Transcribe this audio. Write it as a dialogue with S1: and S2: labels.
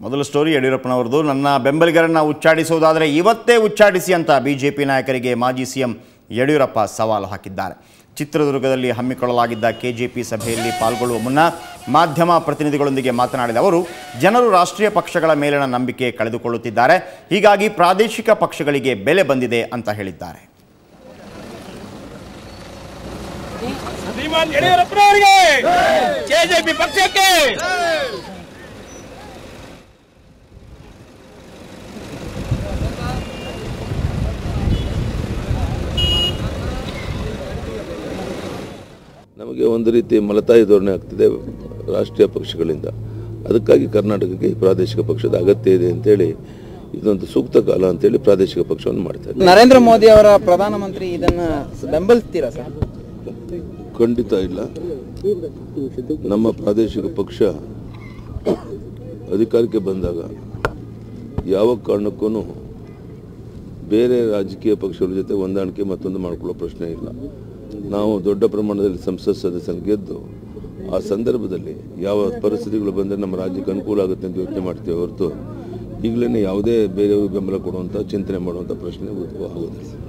S1: ಮೊದಲ ಸ್ಟೋರಿ ಯಡಿಯೂರಪ್ಪನವರದು. ನನ್ನ ಬೆಂಬಲಿಗರನ್ನು ಉಚ್ಚಾಟಿಸುವುದಾದರೆ ಇವತ್ತೇ ಉಚ್ಚಾಟಿಸಿ ಅಂತ ಬಿಜೆಪಿ ನಾಯಕರಿಗೆ ಮಾಜಿ ಸಿಎಂ ಯಡಿಯೂರಪ್ಪ ಸವಾಲು ಹಾಕಿದ್ದಾರೆ. ಚಿತ್ರದುರ್ಗದಲ್ಲಿ ಹಮ್ಮಿಕೊಳ್ಳಲಾಗಿದ್ದ ಕೆಜೆಪಿ ಸಭೆಯಲ್ಲಿ ಪಾಲ್ಗೊಳ್ಳುವ ಮುನ್ನ ಮಾಧ್ಯಮ ಪ್ರತಿನಿಧಿಗಳೊಂದಿಗೆ ಮಾತನಾಡಿದ ಅವರು, ಜನರು ರಾಷ್ಟ್ರೀಯ ಪಕ್ಷಗಳ ಮೇಲಿನ ನಂಬಿಕೆ ಕಳೆದುಕೊಳ್ಳುತ್ತಿದ್ದಾರೆ, ಹೀಗಾಗಿ ಪ್ರಾದೇಶಿಕ ಪಕ್ಷಗಳಿಗೆ ಬೆಲೆ ಬಂದಿದೆ ಅಂತ ಹೇಳಿದ್ದಾರೆ.
S2: ನಮಗೆ ಒಂದು ರೀತಿ ಮಲತಾಯಿ ಧೋರಣೆ ಆಗ್ತಿದೆ ರಾಷ್ಟ್ರೀಯ ಪಕ್ಷಗಳಿಂದ. ಅದಕ್ಕಾಗಿ ಕರ್ನಾಟಕಕ್ಕೆ ಪ್ರಾದೇಶಿಕ ಪಕ್ಷದ ಅಗತ್ಯ ಇದೆ ಅಂತೇಳಿ ಇದೊಂದು ಸೂಕ್ತ ಕಾಲ ಅಂತೇಳಿ ಪ್ರಾದೇಶಿಕ ಪಕ್ಷವನ್ನು ಮಾಡ್ತಾರೆ.
S3: ನರೇಂದ್ರ ಮೋದಿ ಅವರ ಪ್ರಧಾನಮಂತ್ರಿ ಇದನ್ನ ಬೆಂಬಲಿಸ್ತೀರಾ ಸರ್?
S2: ಖಂಡಿತ ಇಲ್ಲ. ನಮ್ಮ ಪ್ರಾದೇಶಿಕ ಪಕ್ಷ ಅಧಿಕಾರಕ್ಕೆ ಬಂದಾಗ ಯಾವ ಕಾರಣಕ್ಕೂ ಬೇರೆ ರಾಜಕೀಯ ಪಕ್ಷಗಳ ಜೊತೆ ಹೊಂದಾಣಿಕೆ ಮತ್ತೊಂದು ಮಾಡಿಕೊಳ್ಳೋ ಪ್ರಶ್ನೆ ಇಲ್ಲ. ನಾವು ದೊಡ್ಡ ಪ್ರಮಾಣದಲ್ಲಿ ಸಂಸತ್ ಸದಸ್ಯರನ್ನು ಗೆದ್ದು ಆ ಸಂದರ್ಭದಲ್ಲಿ ಯಾವ ಪರಿಸ್ಥಿತಿಗಳು ಬಂದರೆ ನಮ್ಮ ರಾಜ್ಯಕ್ಕೆ ಅನುಕೂಲ ಆಗುತ್ತೆ ಅಂತ ಯೋಚನೆ ಮಾಡ್ತೀವಿ ಹೊರತು ಈಗಲೇ ಯಾವುದೇ ಬೇರೆಯವರು ಬೆಂಬಲ ಕೊಡುವಂಥ ಚಿಂತನೆ ಮಾಡುವಂಥ ಪ್ರಶ್ನೆ ಉದ್ಭವ ಆಗೋದಿಲ್ಲ.